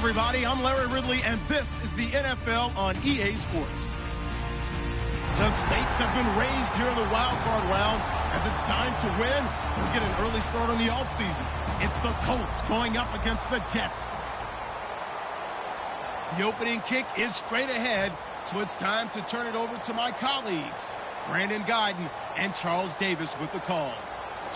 everybody, I'm Larry Ridley, and this is the NFL on EA Sports. The stakes have been raised here in the wild card round as it's time to win or get an early start on the offseason. It's the Colts going up against the Jets. The opening kick is straight ahead, so it's time to turn it over to my colleagues, Brandon Guyton and Charles Davis with the call.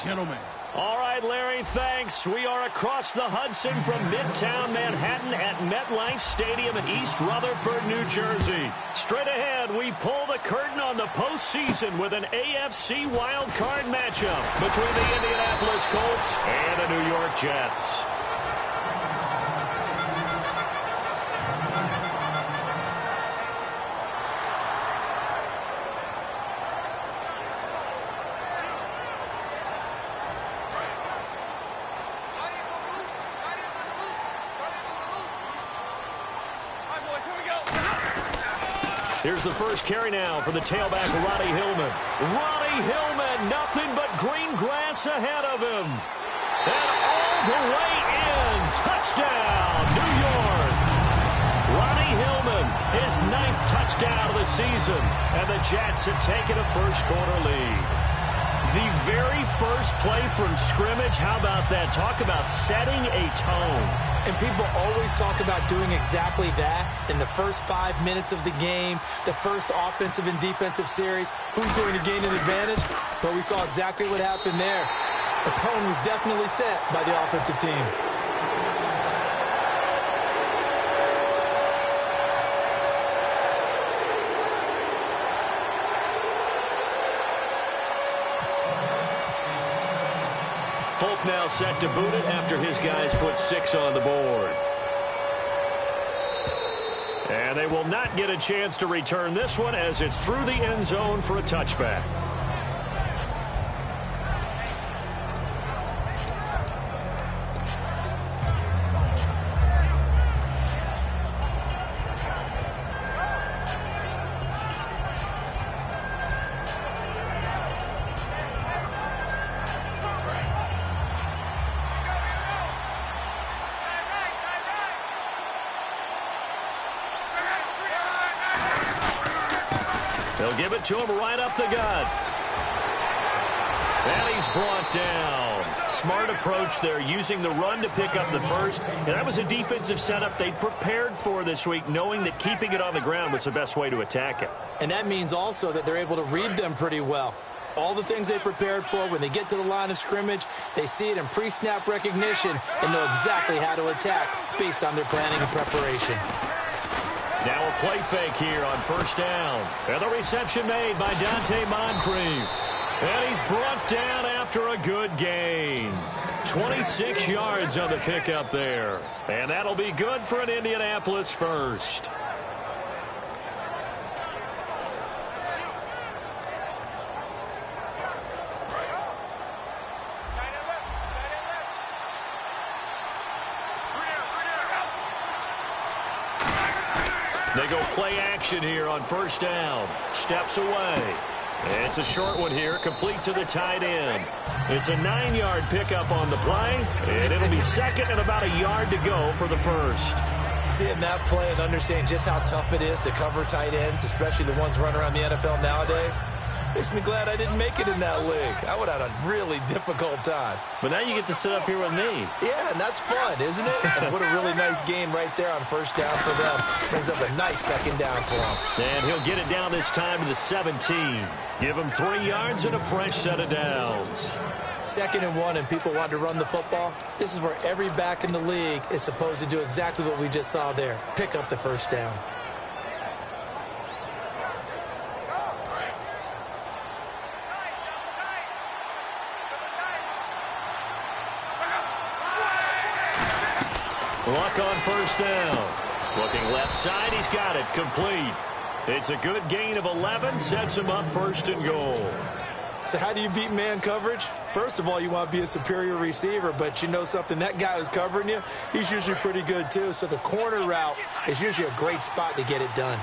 Gentlemen. All right, Larry, thanks. We are across the Hudson from Midtown Manhattan at MetLife Stadium in East Rutherford, New Jersey. Straight ahead, we pull the curtain on the postseason with an AFC wildcard matchup between the Indianapolis Colts and the New York Jets. Here's the first carry now for the tailback, Ronnie Hillman. Ronnie Hillman, nothing but green grass ahead of him. And all the way in. Touchdown, New York. Ronnie Hillman, his 9th touchdown of the season. And the Jets have taken a first-quarter lead. The very first play from scrimmage, how about that? Talk about setting a tone. And people always talk about doing exactly that in the first 5 minutes of the game, the first offensive and defensive series. Who's going to gain an advantage? But we saw exactly what happened there. The tone was definitely set by the offensive team. Folk now set to boot it after his guys put 6 on the board. And they will not get a chance to return this one as it's through the end zone for a touchback. They'll give it to him right up the gut. And he's brought down. Smart approach there, using the run to pick up the first. And that was a defensive setup they prepared for this week, knowing that keeping it on the ground was the best way to attack it. And that means also that they're able to read them pretty well. All the things they prepared for, when they get to the line of scrimmage, they see it in pre-snap recognition and know exactly how to attack based on their planning and preparation. Now a play fake here on first down. And the reception made by Dante Moncrief. And he's brought down after a good gain. 26 yards on the pickup there. And that'll be good for an Indianapolis first. They go play action here on first down. Steps away. It's a short one here, complete to the tight end. It's a 9-yard pickup on the play, and it'll be second and about a yard to go for the first. Seeing that play and understanding just how tough it is to cover tight ends, especially the ones running around the NFL nowadays, makes me glad I didn't make it in that league. I would have had a really difficult time. But now you get to sit up here with me. Yeah, and that's fun, isn't it? And what a really nice gain right there on first down for them. Brings up a nice second down for him. And he'll get it down this time to the 17. Give him 3 yards and a fresh set of downs. 2nd and 1, and people want to run the football. This is where every back in the league is supposed to do exactly what we just saw there. Pick up the first down. Luck on first down. Looking left side, he's got it, complete. It's a good gain of 11, sets him up first and goal. So how do you beat man coverage? First of all, you want to be a superior receiver, but you know something, that guy who's covering you, he's usually pretty good too. So the corner route is usually a great spot to get it done.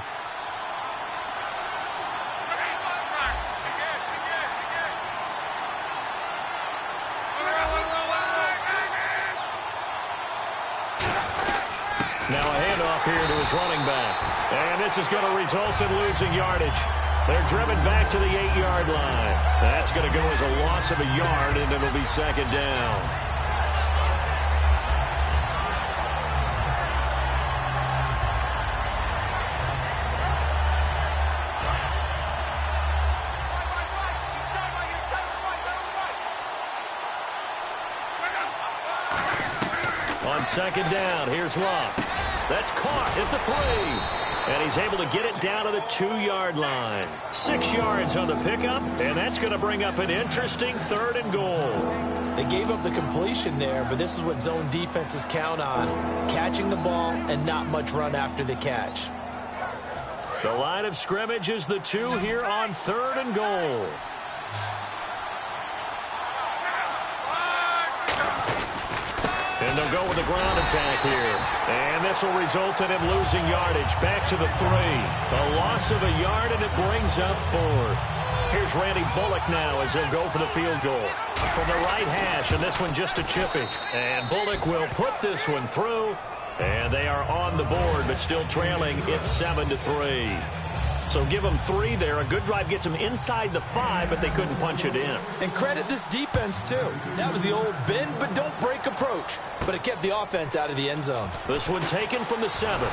Now a handoff here to his running back. And this is going to result in losing yardage. They're driven back to the 8-yard line. That's going to go as a loss of a yard, and it'll be second down. On second down, here's Locke. That's caught at the 3. And he's able to get it down to the 2-yard line. 6 yards on the pickup, and that's going to bring up an interesting 3rd and goal. They gave up the completion there, but this is what zone defenses count on. Catching the ball and not much run after the catch. The line of scrimmage is the 2 here on 3rd and goal. And they'll go with the ground attack here. And this will result in him losing yardage back to the 3. A loss of a yard, and it brings up 4th. Here's Randy Bullock now as he'll go for the field goal. From the right hash, and this one just a chippy. And Bullock will put this one through. And they are on the board, but still trailing. It's 7-3. So give them 3 there. A good drive gets them inside the 5, but they couldn't punch it in. And credit this defense, too. That was the old bend but don't break approach. But it kept the offense out of the end zone. This one taken from the 7.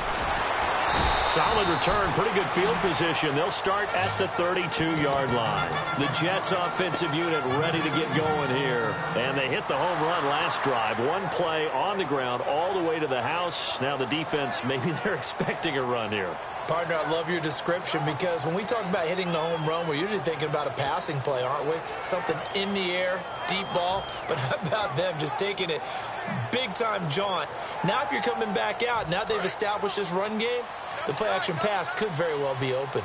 Solid return, pretty good field position. They'll start at the 32-yard line. The Jets offensive unit ready to get going here. And they hit the home run last drive. One play on the ground all the way to the house. Now the defense, maybe they're expecting a run here. Partner, I love your description because when we talk about hitting the home run, we're usually thinking about a passing play, aren't we? Something in the air, deep ball. But how about them just taking it big-time jaunt? Now if you're coming back out, now they've established this run game, the play-action pass could very well be open.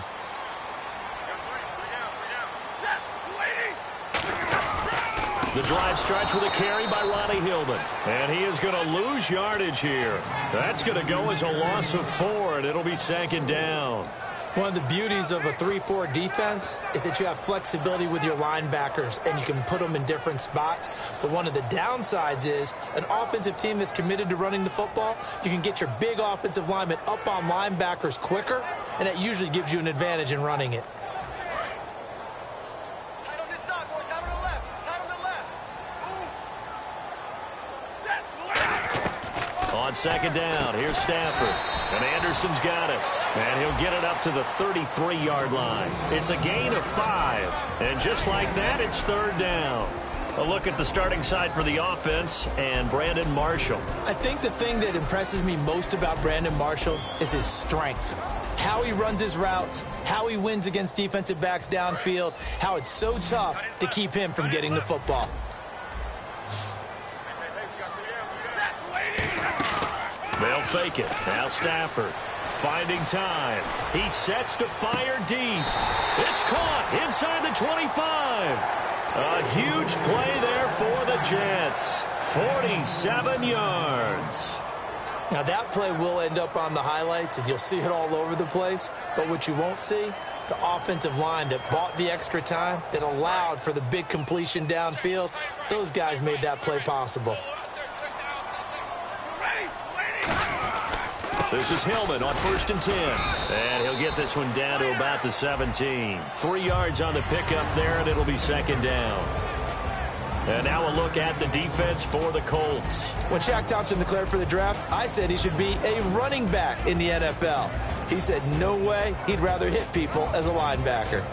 The drive starts with a carry by Ronnie Hillman. And he is going to lose yardage here. That's going to go as a loss of 4, and it'll be second down. One of the beauties of a 3-4 defense is that you have flexibility with your linebackers, and you can put them in different spots. But one of the downsides is an offensive team that's committed to running the football, you can get your big offensive linemen up on linebackers quicker, and that usually gives you an advantage in running it. On second down, here's Stafford. And Anderson's got it. And he'll get it up to the 33-yard line. It's a gain of 5. And just like that, it's 3rd down. A look at the starting side for the offense and Brandon Marshall. I think the thing that impresses me most about Brandon Marshall is his strength. How he runs his routes, how he wins against defensive backs downfield, how it's so tough to keep him from getting the football. They'll fake it. Now Stafford finding time. He sets to fire deep. It's caught inside the 25. A huge play there for the Jets. 47 yards. Now that play will end up on the highlights, and you'll see it all over the place. But what you won't see, the offensive line that bought the extra time, that allowed for the big completion downfield, those guys made that play possible. This is Hillman on 1st and 10. And he'll get this one down to about the 17. 3 yards on the pickup there, and it'll be second down. And now a look at the defense for the Colts. When Shaq Thompson declared for the draft, I said he should be a running back in the NFL. He said no way, he'd rather hit people as a linebacker.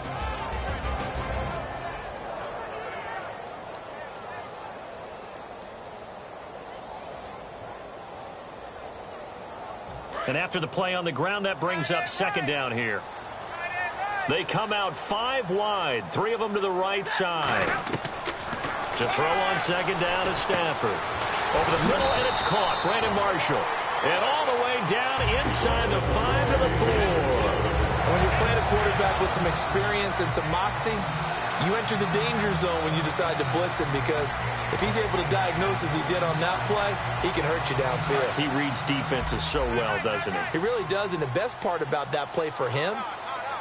And after the play on the ground, that brings up second down here. They come out 5 wide, 3 of them to the right side. To throw on second down is Stafford. Over the middle, and it's caught. Brandon Marshall. And all the way down inside the 5 to the 4. When you're playing a quarterback with some experience and some moxie, you enter the danger zone when you decide to blitz him, because if he's able to diagnose as he did on that play, he can hurt you downfield. He reads defenses so well, doesn't he? He really does, and the best part about that play for him,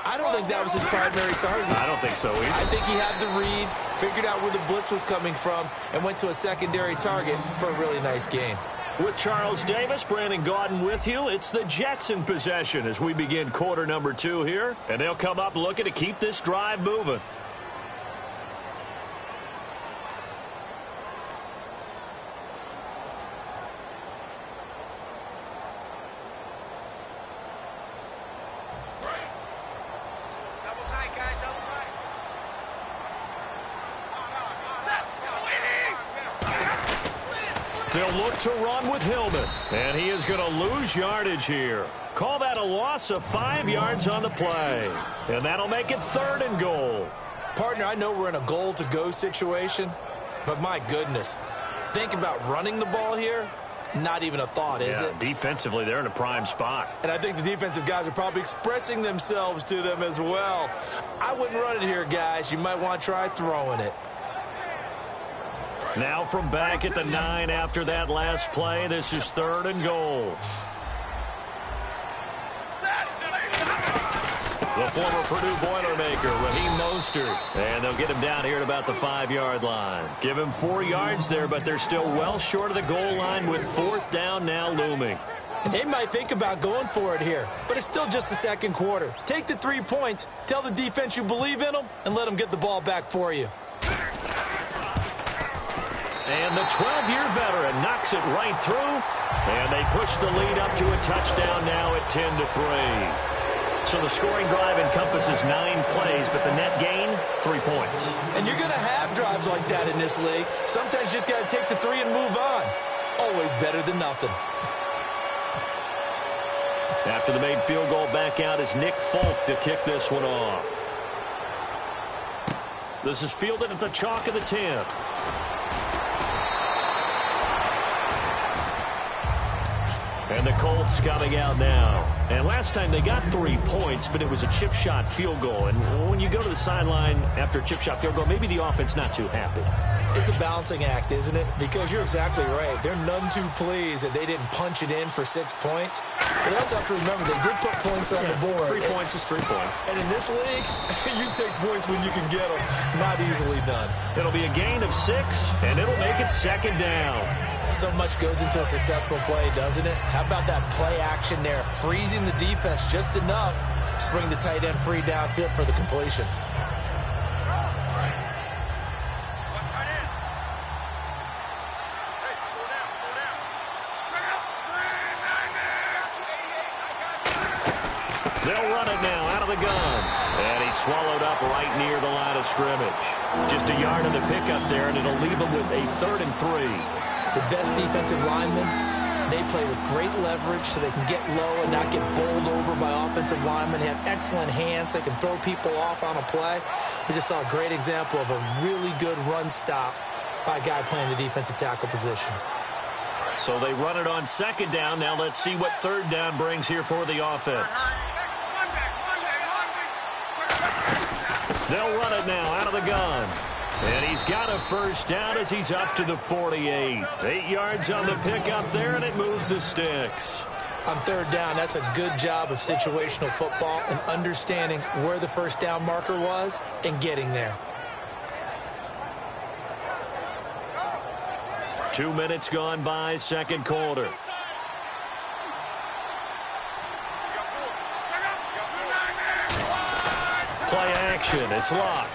I don't think that was his primary target. I don't think so either. I think he had the read, figured out where the blitz was coming from, and went to a secondary target for a really nice gain. With Charles Davis, Brandon Gaudin with you. It's the Jets in possession as we begin quarter number 2 here. And they'll come up looking to keep this drive moving. They'll look to run with Hillman, and he is going to lose yardage here. Call that a loss of 5 yards on the play, and that'll make it 3rd and goal. Partner, I know we're in a goal-to-go situation, but my goodness, think about running the ball here. Not even a thought, is it? Defensively, they're in a prime spot. And I think the defensive guys are probably expressing themselves to them as well. I wouldn't run it here, guys. You might want to try throwing it. Now from back at the 9 after that last play, this is 3rd and goal. The former Purdue Boilermaker, Raheem Mostert. And they'll get him down here at about the 5-yard line. Give him 4 yards there, but they're still well short of the goal line with 4th down now looming. And they might think about going for it here, but it's still just the second quarter. Take the 3 points, tell the defense you believe in them, and let them get the ball back for you. And the 12-year veteran knocks it right through, and they push the lead up to a touchdown now at 10-3. So the scoring drive encompasses 9 plays, but the net gain, 3 points. And you're going to have drives like that in this league. Sometimes you just got to take the 3 and move on. Always better than nothing. After the made field goal, back out is Nick Folk to kick this one off. This is fielded at the chalk of the 10. And the Colts coming out now. And last time they got 3 points, but it was a chip shot field goal. And when you go to the sideline after a chip shot field goal, maybe the offense not too happy. It's a balancing act, isn't it? Because you're exactly right. They're none too pleased that they didn't punch it in for 6 points. But you also have to remember they did put points on the board. 3 points is 3 points. And in this league, you take points when you can get them. Not easily done. It'll be a gain of 6, and it'll make it 2nd down. So much goes into a successful play, doesn't it? How about that play action there? Freezing the defense just enough to bring the tight end free downfield for the completion. They'll run it now out of the gun. And he's swallowed up right near the line of scrimmage. Just a yard of the pickup there, and it'll leave him with a 3rd and 3. The best defensive linemen, they play with great leverage so they can get low and not get bowled over by offensive linemen. They have excellent hands. They can throw people off on a play. We just saw a great example of a really good run stop by a guy playing the defensive tackle position. So they run it on 2nd down. Now let's see what 3rd down brings here for the offense. They'll run it now out of the gun. And he's got a 1st down as he's up to the 48. 8 yards on the pickup there, and it moves the sticks. On 3rd down, that's a good job of situational football and understanding where the 1st down marker was and getting there. 2 minutes gone by, 2nd quarter. Play action, it's Locke.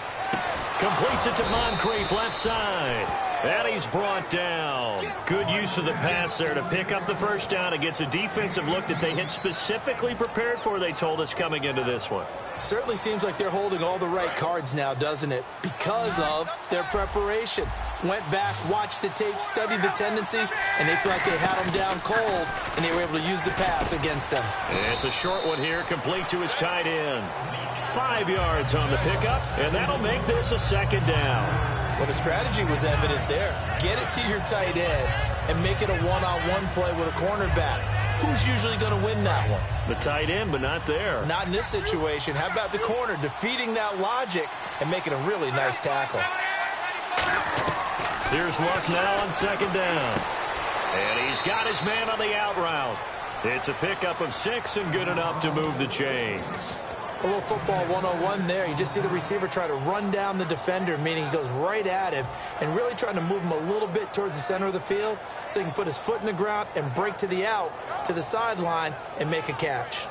Completes it to Moncrief, left side. And he's brought down. Good use of the pass there to pick up the 1st down. It gets a defensive look that they had specifically prepared for, they told us, coming into this one. Certainly seems like they're holding all the right cards now, doesn't it? Because of their preparation. Went back, watched the tape, studied the tendencies, and they feel like they had them down cold, and they were able to use the pass against them. It's a short one here, complete to his tight end. 5 yards on the pickup, and that'll make this a 2nd down. Well, the strategy was evident there. Get it to your tight end and make it a one-on-one play with a cornerback. Who's usually going to win that one? The tight end, but not there. Not in this situation. How about the corner defeating that logic and making a really nice tackle? Here's Luck now on 2nd down. And he's got his man on the out route. It's a pickup of 6 and good enough to move the chains. A little football 101 there. You just see the receiver try to run down the defender, meaning he goes right at him and really trying to move him a little bit towards the center of the field so he can put his foot in the ground and break to the out, to the sideline, and make a catch.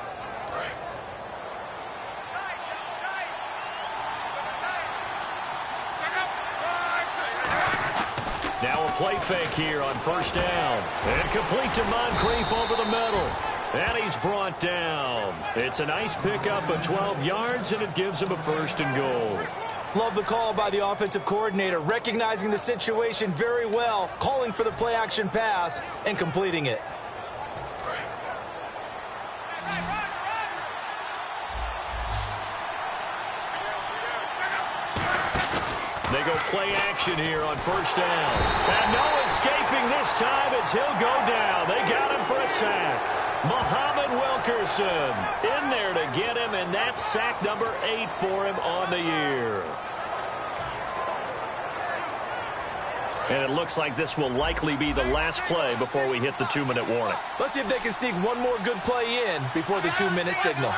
Now a play fake here on first down. And complete to Moncrief over the middle. And he's brought down. It's a nice pickup of 12 yards, and it gives him a 1st and goal. Love the call by the offensive coordinator, recognizing the situation very well, calling for the play-action pass, and completing it. They go play action here on first down. And no escaping this time as he'll go down. They got him for a sack. Muhammad Wilkerson in there to get him, and that's sack number 8 for him on the year. And it looks like this will likely be the last play before we hit the 2-minute warning. Let's see if they can sneak one more good play in before the 2-minute signal.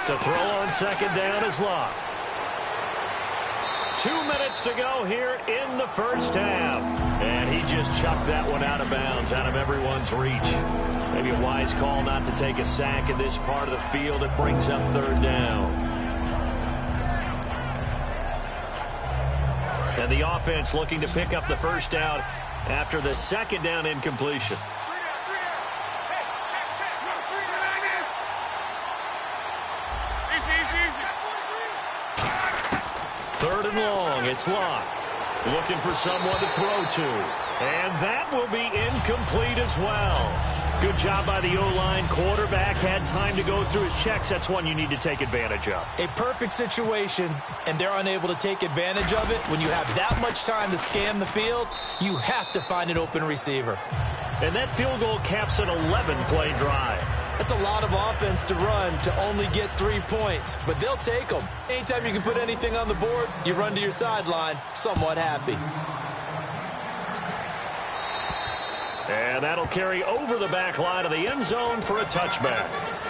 To throw on second down is Locke. 2 minutes to go here in the first half. And he just chucked that one out of bounds, out of everyone's reach. Maybe a wise call not to take a sack in this part of the field. It brings up 3rd down. And the offense looking to pick up the first down after the 2nd down incompletion. Third and long, it's Locke. Looking for someone to throw to. And that will be incomplete as well. Good job by the O-line. Quarterback had time to go through his checks. That's one you need to take advantage of. A perfect situation, and they're unable to take advantage of it. When you have that much time to scan the field, you have to find an open receiver. And that field goal caps an 11-play drive. That's a lot of offense to run to only get 3 points, but they'll take them. Anytime you can put anything on the board, you run to your sideline somewhat happy. And that'll carry over the back line of the end zone for a touchback.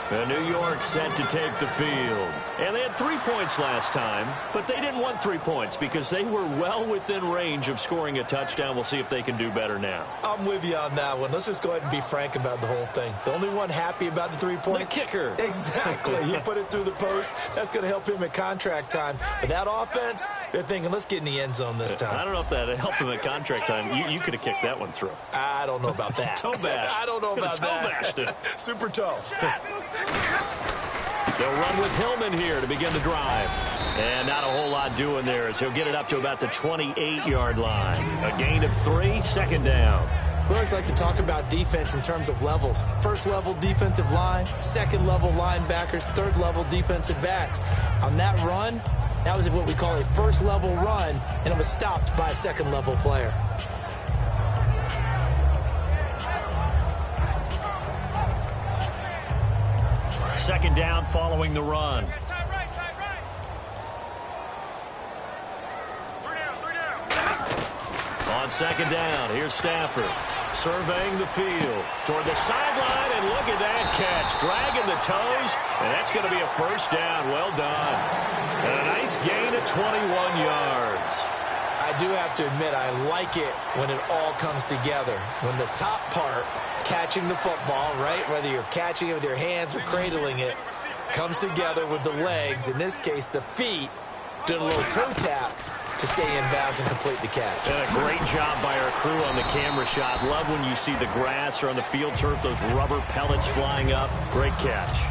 And New York set to take the field. And they had 3 points last time, but they didn't want 3 points because they were well within range of scoring a touchdown. We'll see if they can do better now. I'm with you on that one. Let's just go ahead and be frank about the whole thing. The only one happy about the 3-point. The kicker. Exactly. He put it through the post. That's going to help him at contract time. But that offense, they're thinking, let's get in the end zone this time. I don't know if that helped him at contract time. You could have kicked that one through. I don't know about that. Toe bash. I don't know about that. Toe bashed it. Super toe. They'll run with Hillman here to begin the drive. And not a whole lot doing there as he'll get it up to about the 28-yard line. A gain of 3, 2nd down. We always like to talk about defense in terms of levels. First level defensive line, second level linebackers, third level defensive backs. On that run, that was what we call a first level run, and it was stopped by a second level player. Second down following the run. On second down, here's Stafford surveying the field toward the sideline, and look at that catch. Dragging the toes, and that's going to be a first down. Well done. And a nice gain of 21 yards. I do have to admit, I like it when it all comes together. When the top part, catching the football, right, whether you're catching it with your hands or cradling it, comes together with the legs, in this case the feet, doing a little toe tap to stay in bounds and complete the catch. And a great job by our crew on the camera shot. Love when you see the grass or on the field turf, those rubber pellets flying up. Great catch.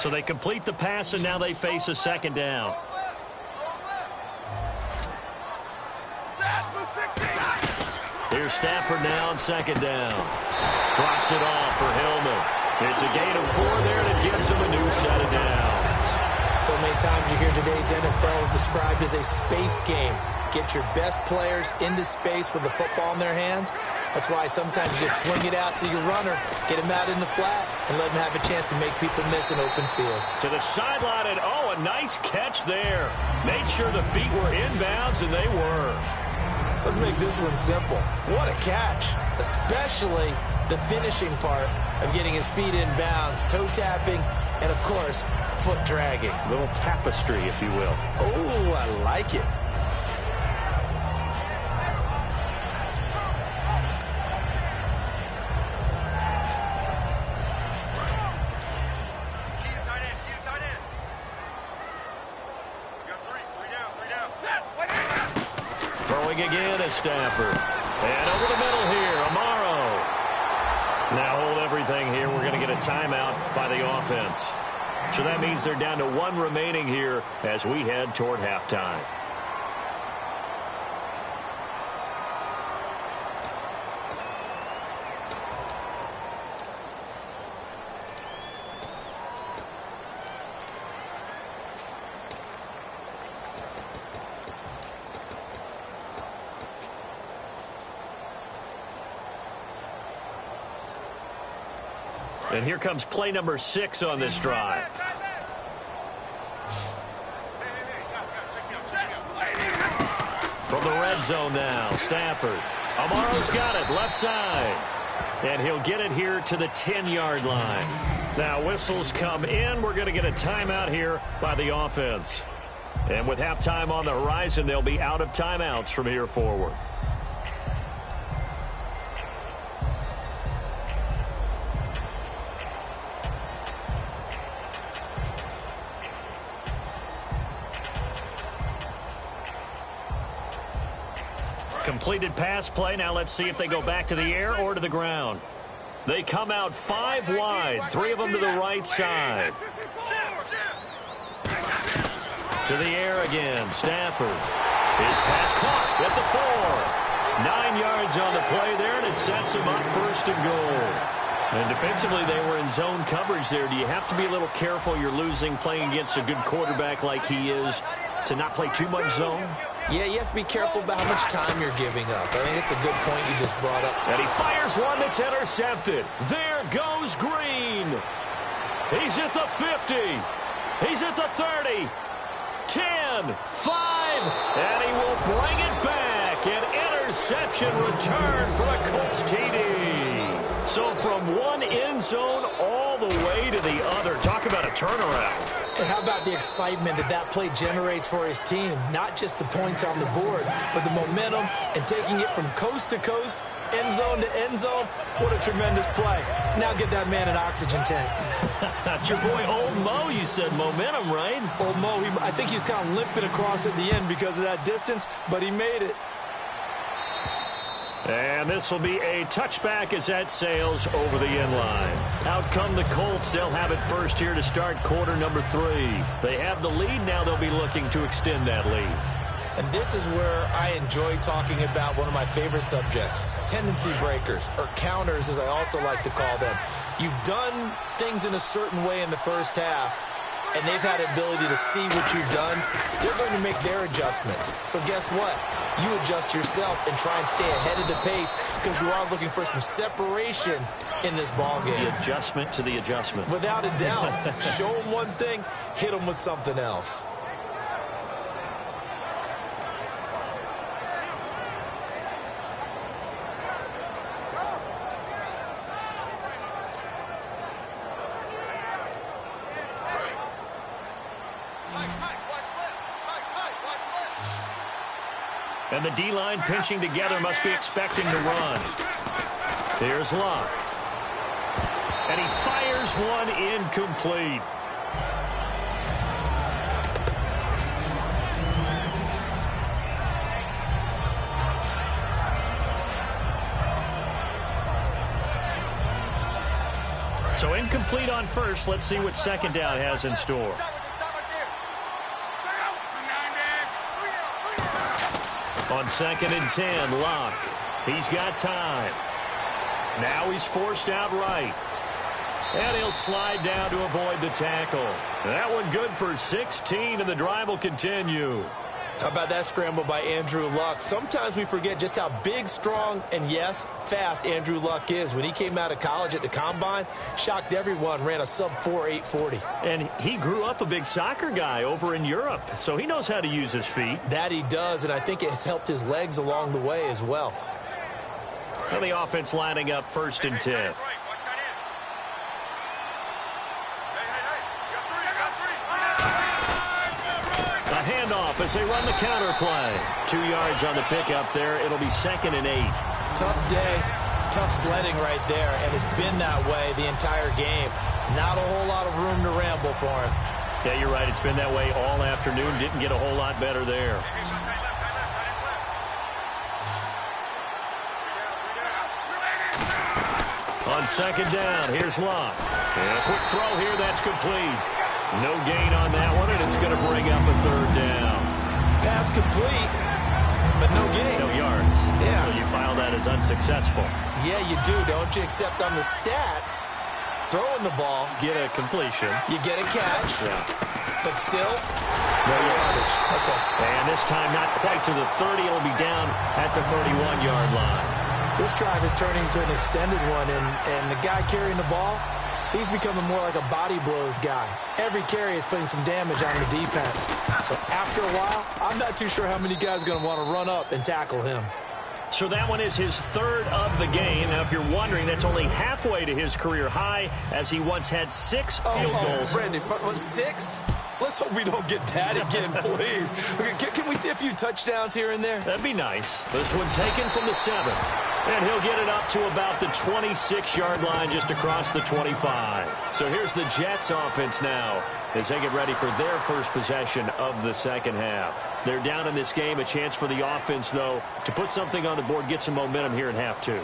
So they complete the pass, and now they face a second down. Here's Stafford now on second down. Drops it off for Hillman. It's a gain of 4 there, and it gives him a new set of downs. So many times you hear today's NFL described as a space game. Get your best players into space with the football in their hands. That's why sometimes you just swing it out to your runner, get him out in the flat, and let him have a chance to make people miss an open field. To the sideline, and a nice catch there. Made sure the feet were inbounds, and they were. Let's make this one simple. What a catch, especially the finishing part of getting his feet in bounds, toe tapping, and, of course, foot dragging. A little tapestry, if you will. Oh, I like it. Throwing again at Stafford. And over the middle here, Amaro. Now hold everything here. We're going to get a timeout by the offense. So that means they're down to 1 remaining here as we head toward halftime. And here comes play number 6 on this drive. From the red zone now, Stafford. Amaro's got it, left side. And he'll get it here to the 10-yard line. Now whistles come in. We're going to get a timeout here by the offense. And with halftime on the horizon, they'll be out of timeouts from here forward. Completed pass play. Now let's see if they go back to the air or to the ground. They come out 5 wide, 3 of them to the right side. To the air again, Stafford. His pass caught at the 4. 9 yards on the play there, and it sets him up 1st and goal. And defensively, they were in zone coverage there. Do you have to be a little careful? You're losing playing against a good quarterback like he is to not play too much zone? Yeah, you have to be careful about how much time you're giving up. I think it's a good point you just brought up. And he fires one that's intercepted. There goes Green. He's at the 50. He's at the 30. 10, 5, and he will bring it back. An interception return for the Colts TD. So from one end zone all the way to the other. Talk about a turnaround. And how about the excitement that play generates for his team? Not just the points on the board, but the momentum and taking it from coast to coast, end zone to end zone. What a tremendous play. Now get that man an oxygen tank. That's your boy Old Mo. You said momentum, right? Old Mo, I think he's kind of limping across at the end because of that distance, but he made it. And this will be a touchback as that sails over the end line. Out come the Colts. They'll have it first here to start quarter number 3. They have the lead. Now they'll be looking to extend that lead. And this is where I enjoy talking about one of my favorite subjects, tendency breakers, or counters as I also like to call them. You've done things in a certain way in the first half, and they've had the ability to see what you've done. They're going to make their adjustments. So guess what? You adjust yourself and try and stay ahead of the pace because you are looking for some separation in this ballgame. The adjustment to the adjustment. Without a doubt. Show them one thing, hit them with something else. And the D-line pinching together must be expecting to run. Here's Luck. And he fires one incomplete. So incomplete on first. Let's see what second down has in store. On 2nd and 10, Locke. He's got time. Now he's forced out right. And he'll slide down to avoid the tackle. That one good for 16, and the drive will continue. How about that scramble by Andrew Luck? Sometimes we forget just how big, strong, and, yes, fast Andrew Luck is. When he came out of college at the Combine, shocked everyone, ran a sub-4 840. And he grew up a big soccer guy over in Europe, so he knows how to use his feet. That he does, and I think it has helped his legs along the way as well. And the offense lining up 1st and 10. A handoff as they run the counter play. 2 yards on the pickup there. It'll be 2nd and 8. Tough day, tough sledding right there, and it's been that way the entire game. Not a whole lot of room to ramble for him. Yeah, you're right. It's been that way all afternoon. Didn't get a whole lot better there. On 2nd down, here's Locke. And a quick throw here, that's complete. No gain on that one, and it's going to bring up a 3rd down. Pass complete, but no gain. No yards. Yeah. So you file that as unsuccessful. Yeah, you do, don't you? Except on the stats, throwing the ball. Get a completion. You get a catch. Yeah. But still, no yardage. Okay. And this time not quite to the 30. It'll be down at the 31-yard line. This drive is turning into an extended one, and the guy carrying the ball, he's becoming more like a body blows guy. Every carry is putting some damage on the defense. So after a while, I'm not too sure how many guys are going to want to run up and tackle him. So that one is his 3rd of the game. Now, if you're wondering, that's only halfway to his career high, as he once had 6 field goals. Brandon, 6? Let's hope we don't get that again, please. Can we see a few touchdowns here and there? That'd be nice. This one taken from the 7. And he'll get it up to about the 26-yard line, just across the 25. So here's the Jets offense now as they get ready for their first possession of the second half. They're down in this game. A chance for the offense, though, to put something on the board, get some momentum here in half 2.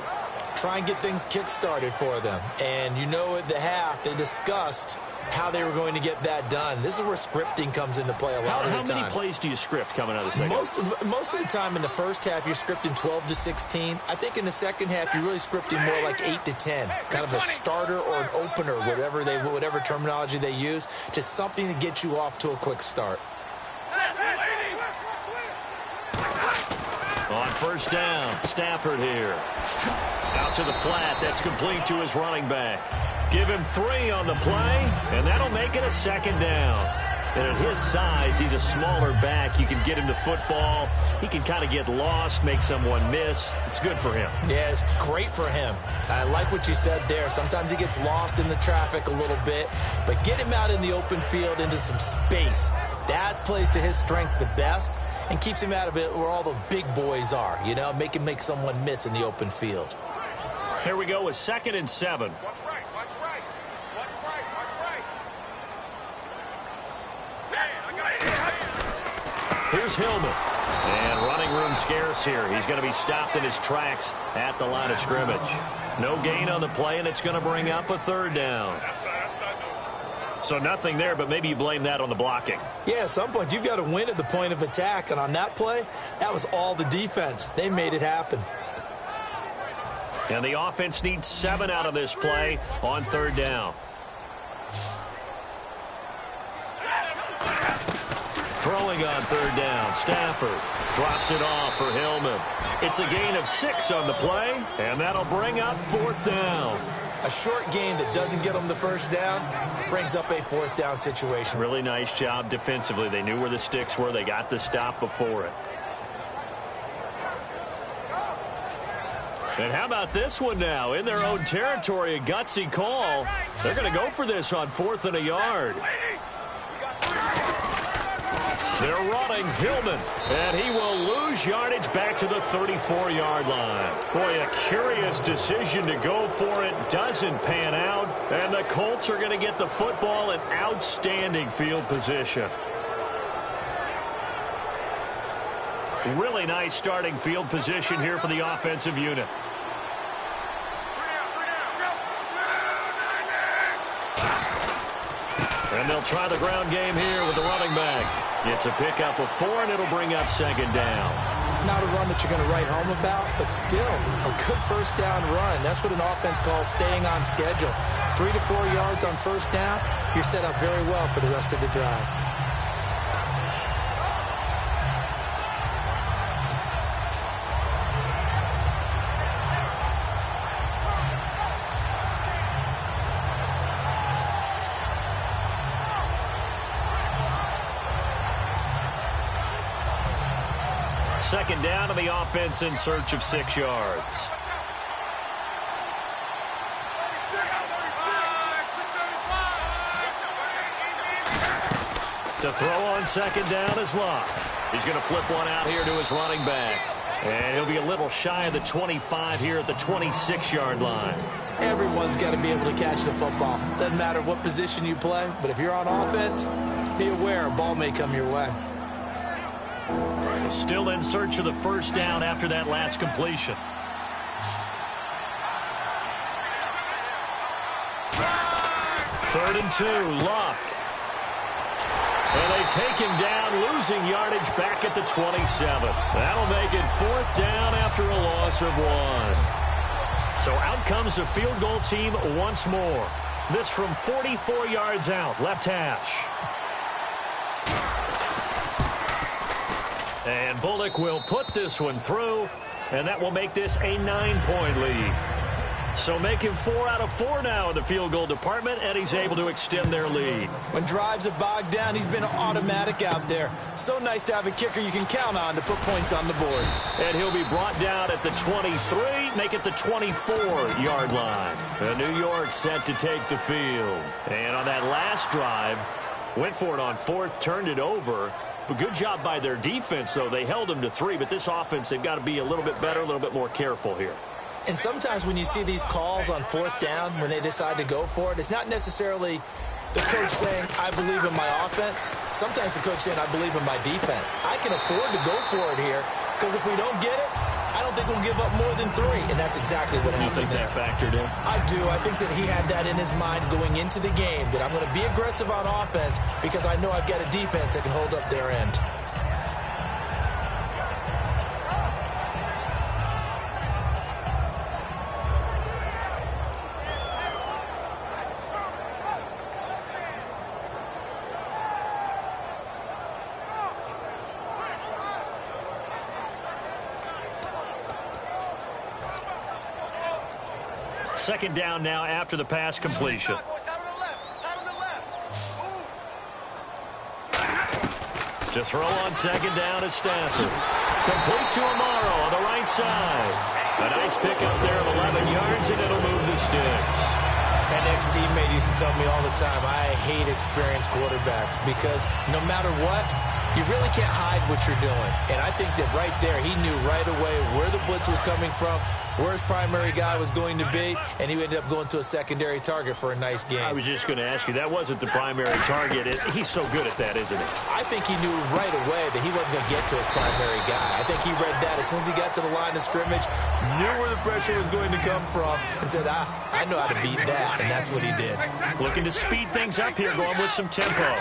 Try and get things kick-started for them. And you know at the half, they discussed how they were going to get that done. This is where scripting comes into play a lot of the time. How many plays do you script coming out of the second half? Most of the time in the first half, you're scripting 12 to 16. I think in the second half, you're really scripting more like 8 to 10. Kind of a starter or an opener, whatever terminology they use. Just something to get you off to a quick start. On 1st down, Stafford here. Out to the flat. That's complete to his running back. Give him 3 on the play, and that'll make it a 2nd down. And at his size, he's a smaller back. You can get him the football. He can kind of get lost, make someone miss. It's good for him. Yeah, it's great for him. I like what you said there. Sometimes he gets lost in the traffic a little bit, but get him out in the open field into some space. That plays to his strengths the best and keeps him out of it where all the big boys are, you know, make him make someone miss in the open field. Here we go with 2nd and 7. Here's Hillman. And running room scarce here. He's going to be stopped in his tracks at the line of scrimmage. No gain on the play, and it's going to bring up a 3rd down. So nothing there, but maybe you blame that on the blocking. Yeah, at some point, you've got to win at the point of attack. And on that play, that was all the defense. They made it happen. And the offense needs 7 out of this play on 3rd down. Throwing on 3rd down, Stafford drops it off for Hillman. It's a gain of 6 on the play, and that'll bring up 4th down. A short gain that doesn't get them the 1st down brings up a 4th down situation. Really nice job defensively. They knew where the sticks were. They got the stop before it. And how about this one now? In their own territory, a gutsy call. They're going to go for this on 4th and a yard. They're running Hillman, and he will lose yardage back to the 34-yard line. Boy, a curious decision to go for it. Doesn't pan out, and the Colts are going to get the football in outstanding field position. Really nice starting field position here for the offensive unit. they'll try the ground game here with the running back. It's a pickup of 4, and it'll bring up second down. Not a run that you're going to write home about, but still a good first down run. That's what an offense calls staying on schedule. 3 to 4 yards on first down, you're set up very well for the rest of the drive. Second down to the offense in search of 6 yards. To throw on second down is Locke. He's going to flip one out here to his running back. And he'll be a little shy of the 25 here at the 26-yard line. Everyone's got to be able to catch the football. Doesn't matter what position you play, but if you're on offense, be aware a ball may come your way. Still in search of the first down after that last completion. Third and 2, Locke. And they take him down, losing yardage back at the 27. That'll make it 4th down after a loss of 1. So out comes the field goal team once more. This from 44 yards out, left hash. And Bullock will put this one through, and that will make this a 9-point lead. So making 4 out of 4 now in the field goal department, and he's able to extend their lead. When drives are bogged down, he's been automatic out there. So nice to have a kicker you can count on to put points on the board. And he'll be brought down at the 23, make it the 24-yard line. And New York set to take the field. And on that last drive, went for it on 4th, turned it over. But good job by their defense, though. They held them to 3, but this offense, they've got to be a little bit better, a little bit more careful here. And sometimes when you see these calls on 4th down, when they decide to go for it, it's not necessarily the coach saying, I believe in my offense. Sometimes the coach saying, I believe in my defense. I can afford to go for it here, because if we don't get it, I don't think we'll give up more than 3. And that's exactly what happened. You think that factored in? I do. I think that he had that in his mind going into the game, that I'm going to be aggressive on offense because I know I've got a defense that can hold up their end. Second down now after the pass completion. To throw on second down is Stafford. Complete to Amaro on the right side. A nice pickup there of 11 yards, and it'll move the sticks. An ex-teammate used to tell me all the time, I hate experienced quarterbacks because no matter what, you really can't hide what you're doing. And I think that right there, he knew right away where the blitz was coming from, where his primary guy was going to be, and he ended up going to a secondary target for a nice game. I was just going to ask you, that wasn't the primary target. He's so good at that, isn't he? I think he knew right away that he wasn't going to get to his primary guy. I think he read that as soon as he got to the line of scrimmage, knew where the pressure was going to come from, and said, I know how to beat that, and that's what he did. Looking to speed things up here, going with some tempo.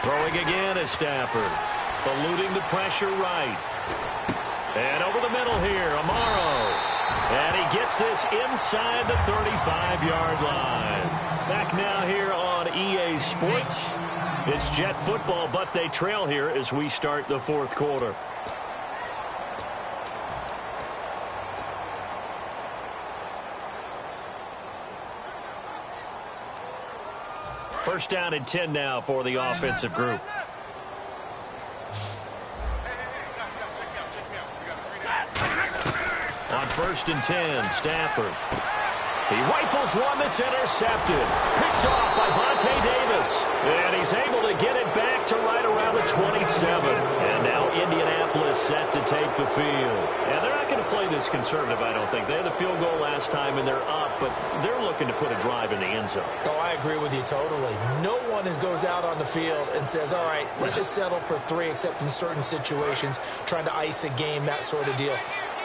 Throwing again is Stafford. Eluding the pressure right. And over the middle here, Amaro. And he gets this inside the 35-yard line. Back now here on EA Sports. It's Jet football, but they trail here as we start the 4th quarter. First down and 10 now for the offensive group. On 1st and 10, Stafford. He rifles one that's intercepted. Picked off by Vontae Davis. And he's able to get it back to right around the 27. And now Indianapolis set to take the field. And they're not going to play this conservative, I don't think. They had the field goal last time, and they're up, but they're looking to put a drive in the end zone. Oh, I agree with you totally. No one goes out on the field and says, all right, let's just settle for 3, except in certain situations, trying to ice a game, that sort of deal.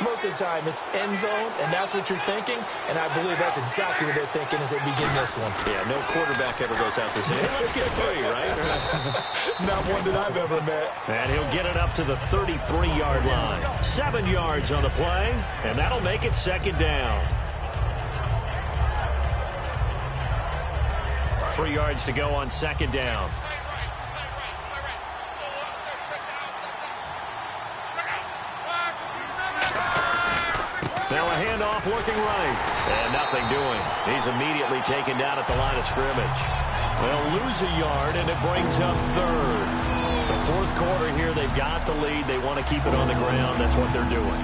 Most of the time, it's end zone, and that's what you're thinking, and I believe that's exactly what they're thinking as they begin this one. Yeah, no quarterback ever goes out there saying, hey, let's get 3, right? Not one that I've ever met. And he'll get it up to the 33-yard line. 7 yards on the play, and that'll make it second down. 3 yards to go on second down. Now a handoff looking right. And nothing doing. He's immediately taken down at the line of scrimmage. They'll lose a yard, and it brings up third. The fourth quarter here, they've got the lead. They want to keep it on the ground. That's what they're doing.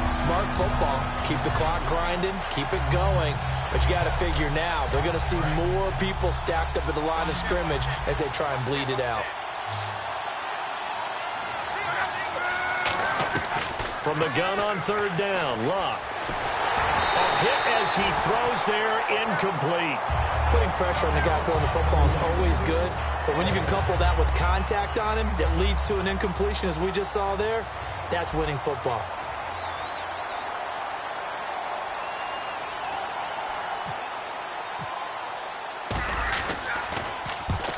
Smart football. Keep the clock grinding. Keep it going. But you got to figure now, they're going to see more people stacked up at the line of scrimmage as they try and bleed it out. From the gun on third down, Luck. A hit as he throws there, incomplete. Putting pressure on the guy throwing the football is always good, but when you can couple that with contact on him that leads to an incompletion, as we just saw there, that's winning football.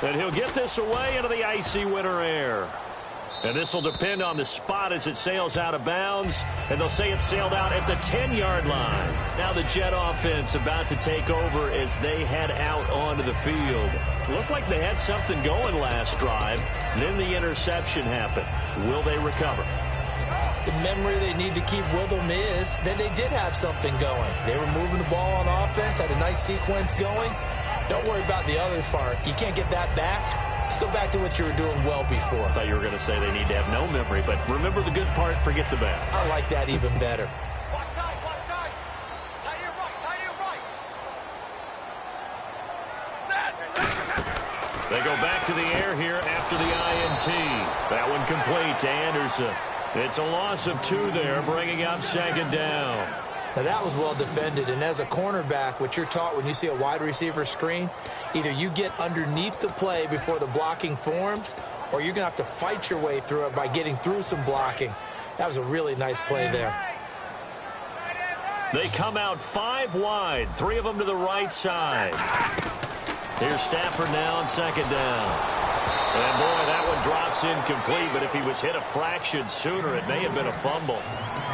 And he'll get this away into the icy winter air. And this will depend on the spot as it sails out of bounds. And they'll say it sailed out at the 10-yard line. Now the Jet offense about to take over as they head out onto the field. Looked like they had something going last drive. Then the interception happened. Will they recover? The memory they need to keep with them is that they did have something going. They were moving the ball on offense, had a nice sequence going. Don't worry about the other part. You can't get that back. Let's go back to what you were doing well before. I thought you were going to say they need to have no memory, but remember the good part, forget the bad. I like that even better. Watch tight, watch tight. Tight here right, tight here right. They go back to the air here after the INT. That one complete to Anderson. It's a loss of 2 there, bringing up second down. Now that was well defended, and as a cornerback, what you're taught when you see a wide receiver screen, either you get underneath the play before the blocking forms, or you're going to have to fight your way through it by getting through some blocking. That was a really nice play there. They come out 5 wide, 3 of them to the right side. Here's Stafford now on second down. And boy, that one drops incomplete, but if he was hit a fraction sooner, it may have been a fumble.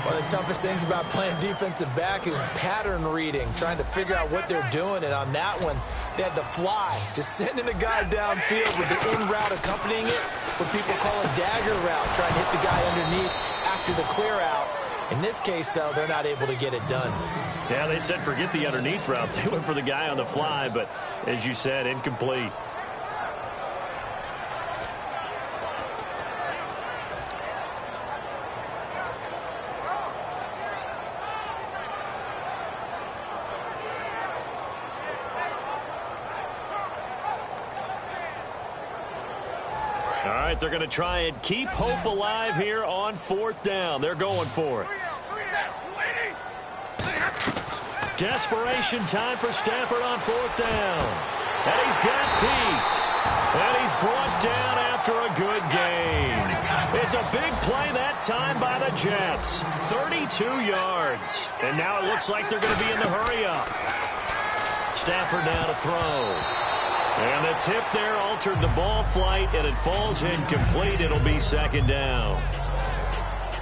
One of the toughest things about playing defensive back is pattern reading, trying to figure out what they're doing. And on that one, they had the fly, just sending a guy downfield with the in route accompanying it, what people call a dagger route, trying to hit the guy underneath after the clear out. In this case, though, they're not able to get it done. Yeah, they said forget the underneath route. They went for the guy on the fly, but as you said, incomplete. All right, they're going to try and keep hope alive here on fourth down. They're going for it. Desperation time for Stafford on fourth down. And he's got Peak. And he's brought down after a good game. It's a big play that time by the Jets. 32 yards. And now it looks like they're going to be in the hurry up. Stafford now to throw. And the tip there altered the ball flight, and it falls incomplete. It'll be second down.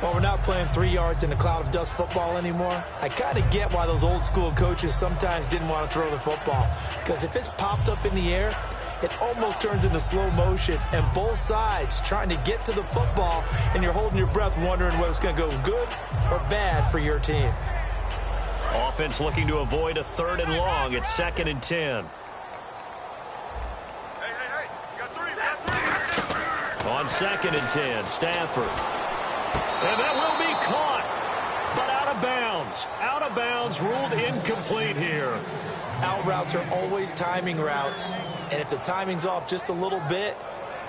Well, we're not playing 3 yards in a cloud of dust football anymore. I kind of get why those old school coaches sometimes didn't want to throw the football. Because if it's popped up in the air, it almost turns into slow motion. And both sides trying to get to the football, and you're holding your breath wondering whether it's going to go good or bad for your team. Offense looking to avoid a 3rd and long. It's 2nd and 10. On 2nd and 10, Stafford. And that will be caught, but out of bounds. Out of bounds, ruled incomplete here. Out routes are always timing routes, and if the timing's off just a little bit,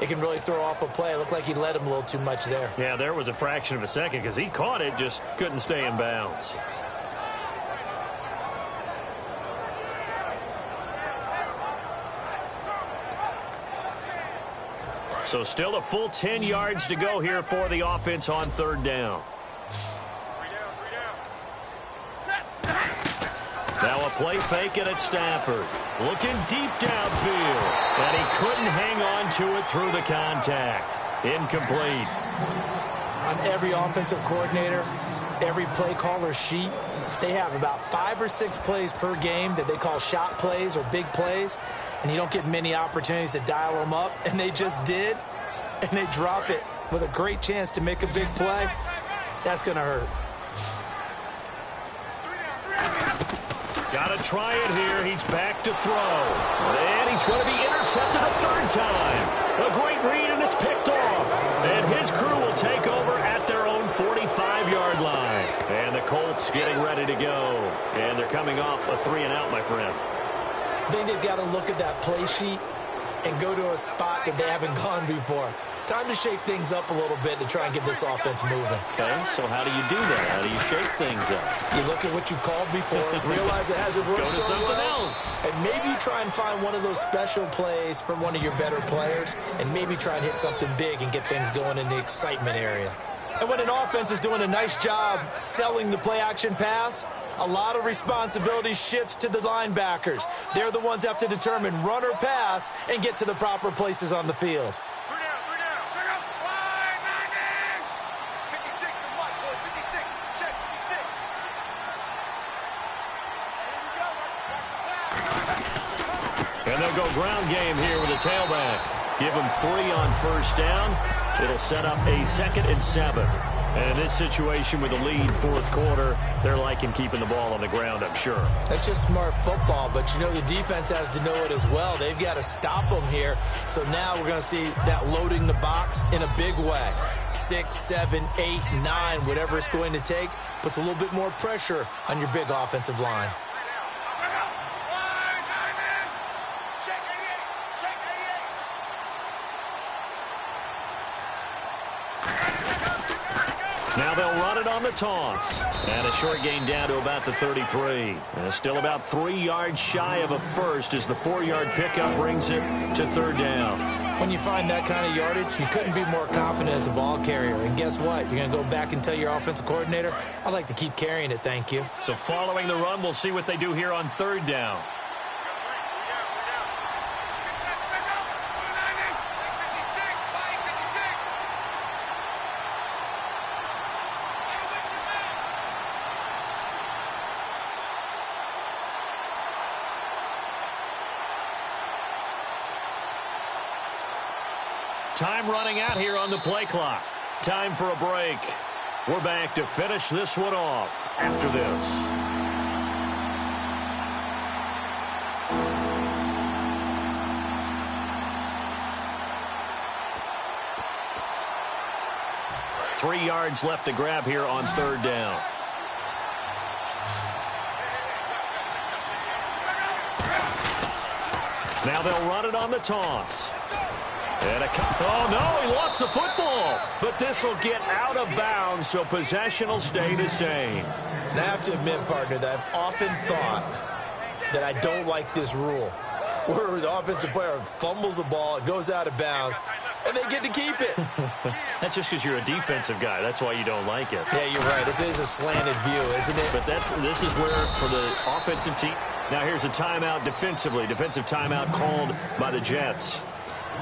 it can really throw off a play. It looked like he led him a little too much there. Yeah, there was a fraction of a second because he caught it, just couldn't stay in bounds. So still a full 10 yards to go here for the offense on 3rd down. Now a play fake it at Stafford. Looking deep downfield. And he couldn't hang on to it through the contact. Incomplete. On every offensive coordinator, every play caller sheet, they have about 5 or 6 plays per game that they call shot plays or big plays. And you don't get many opportunities to dial them up. And they just did. And they drop it with a great chance to make a big play. That's going to hurt. Got to try it here. He's back to throw. And he's going to be intercepted a third time. A great read, and it's picked off. And his crew will take over at their own 45-yard line. And the Colts getting ready to go. And they're coming off a 3-and-out, my friend. I think they've got to look at that play sheet and go to a spot that they haven't gone before. Time to shake things up a little bit to try and get this offense moving. Okay, so how do you do that? How do you shake things up? You look at what you called before, realize it hasn't worked Go to so something well, else. and maybe you try and find one of those special plays from one of your better players, and maybe try and hit something big and get things going in the excitement area. And when an offense is doing a nice job selling the play-action pass, a lot of responsibility shifts to the linebackers. They're the ones that have to determine run or pass and get to the proper places on the field. And they'll go ground game here with a tailback. Give them 3 on first down. It'll set up a 2nd and 7. And in this situation with a lead fourth quarter, they're liking keeping the ball on the ground, I'm sure. That's just smart football, but you know the defense has to know it as well. They've got to stop them here. So now we're going to see that loading the box in a big way. 6, 7, 8, 9, whatever it's going to take, puts a little bit more pressure on your big offensive line. Now they'll run it on the toss. And a short gain down to about the 33. And still about 3 yards shy of a first as the 4-yard pickup brings it to 3rd down. When you find that kind of yardage, you couldn't be more confident as a ball carrier. And guess what? You're going to go back and tell your offensive coordinator, I'd like to keep carrying it, thank you. So following the run, we'll see what they do here on 3rd down. Time running out here on the play clock. Time for a break. We're back to finish this one off after this. Three yards left to grab here on 3rd down. Now they'll run it on the toss. And oh, no, he lost the football. But this will get out of bounds, so possession will stay the same. And I have to admit, partner, that I've often thought that I don't like this rule, where the offensive player fumbles the ball, it goes out of bounds, and they get to keep it. That's just because you're a defensive guy. That's why you don't like it. Yeah, you're right. It is a slanted view, isn't it? But this is where, for the offensive team, now here's a timeout defensively. Defensive timeout called by the Jets.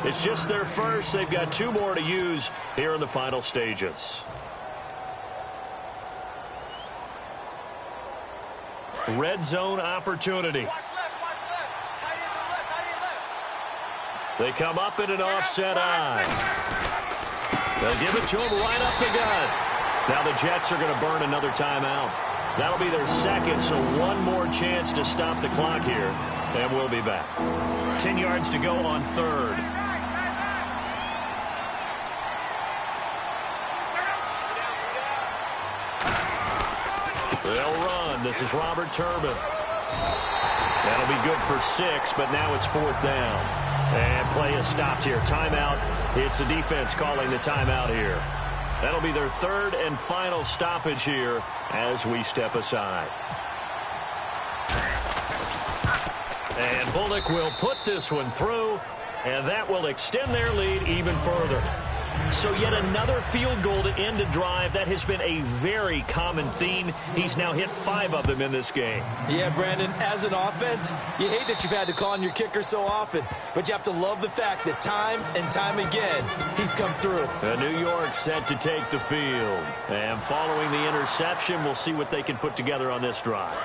It's just their first. They've got 2 more to use here in the final stages. Red zone opportunity. They come up in an offset eye. They'll give it to him right up the gut. Now the Jets are going to burn another timeout. That'll be their 2nd, so 1 more chance to stop the clock here. And we'll be back. 10 yards to go on 3rd. They'll run. This is Robert Turbin. That'll be good for 6, but now it's 4th down. And play is stopped here. Timeout. It's the defense calling the timeout here. That'll be their 3rd and final stoppage here as we step aside. And Bullock will put this one through, and that will extend their lead even further. So yet another field goal to end a drive. That has been a very common theme. He's now hit 5 of them in this game. Yeah, Brandon, as an offense, you hate that you've had to call on your kicker so often, but you have to love the fact that time and time again, he's come through. New York set to take the field. And following the interception, we'll see what they can put together on this drive.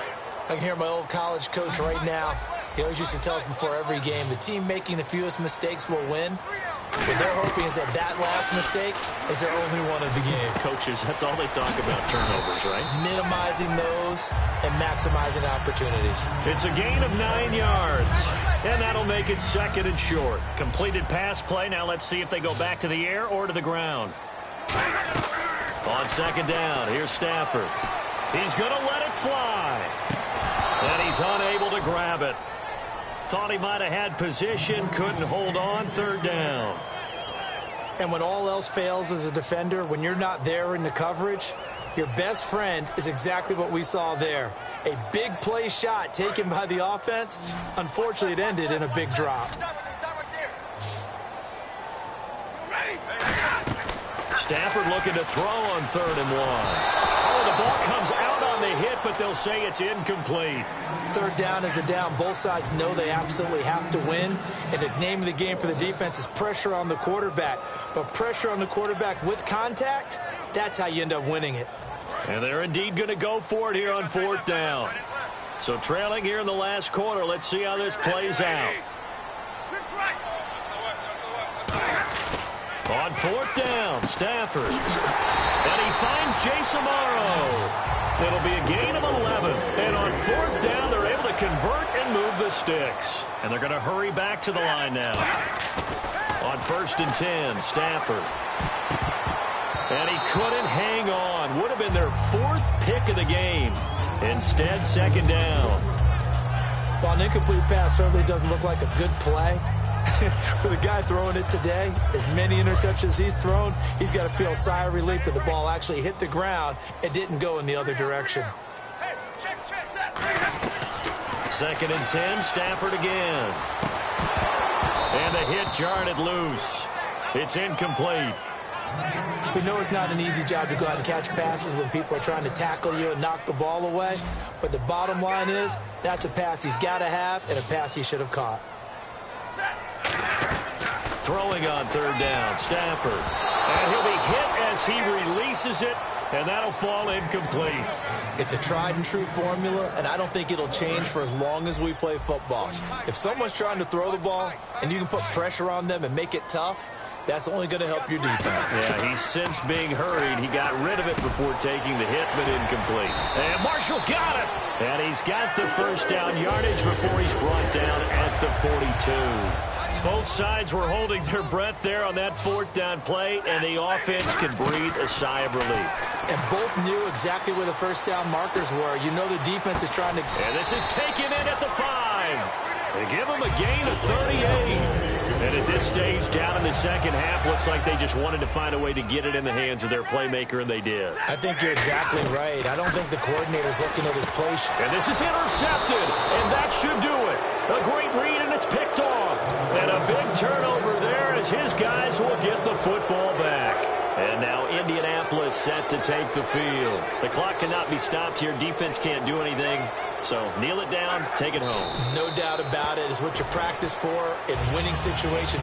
I can hear my old college coach right now. He always used to tell us before every game, the team making the fewest mistakes will win. What they're hoping is that last mistake is their only one of the game. Coaches, that's all they talk about, turnovers, right? Minimizing those and maximizing opportunities. It's a gain of 9 yards, and that'll make it 2nd and short. Completed pass play. Now let's see if they go back to the air or to the ground. On 2nd down, here's Stafford. He's going to let it fly, and he's unable to grab it. Thought he might have had position, couldn't hold on. 3rd down. And when all else fails as a defender, when you're not there in the coverage, your best friend is exactly what we saw there. A big play shot taken by the offense. Unfortunately, it ended in a big drop. Stafford looking to throw on 3rd and 1. Oh, the ball comes out on the hit, but they'll say it's incomplete. 3rd down is the down. Both sides know they absolutely have to win. And the name of the game for the defense is pressure on the quarterback. But pressure on the quarterback with contact, that's how you end up winning it. And they're indeed going to go for it here on 4th down. So trailing here in the last quarter, let's see how this plays out. On 4th down, Stafford. And he finds Jason Morrow. It'll be a gain of 11. And on 4th down, they're able to convert and move the sticks. And they're going to hurry back to the line now. On 1st and 10, Stafford. And he couldn't hang on. Would have been their 4th pick of the game. Instead, 2nd down. Well, an incomplete pass certainly doesn't look like a good play. For the guy throwing it today, as many interceptions he's thrown, he's got to feel a sigh of relief that the ball actually hit the ground and didn't go in the other direction. 2nd and 10, Stafford again. And the hit jarred it loose. It's incomplete. We know it's not an easy job to go out and catch passes when people are trying to tackle you and knock the ball away. But the bottom line is, that's a pass he's got to have and a pass he should have caught. Throwing on 3rd down, Stafford. And he'll be hit as he releases it, and that'll fall incomplete. It's a tried-and-true formula, and I don't think it'll change for as long as we play football. If someone's trying to throw the ball and you can put pressure on them and make it tough, that's only going to help your defense. Yeah, he's since being hurried. He got rid of it before taking the hit, but incomplete. And Marshall's got it. And he's got the 1st down yardage before he's brought down at the 42. Both sides were holding their breath there on that 4th down play, and the offense can breathe a sigh of relief. And both knew exactly where the 1st down markers were. You know the defense is trying to... And this is taken in at the 5. They give him a gain of 38. And at this stage, down in the 2nd half, looks like they just wanted to find a way to get it in the hands of their playmaker, and they did. I think you're exactly right. I don't think the coordinator's looking at his play. And this is intercepted, and that should do it. A great read, and it's picked off. And a big turnover there as his guys will get the football back. And now Indianapolis set to take the field. The clock cannot be stopped here. Defense can't do anything. So kneel it down, take it home. No doubt about it. It's what you practice for in winning situations.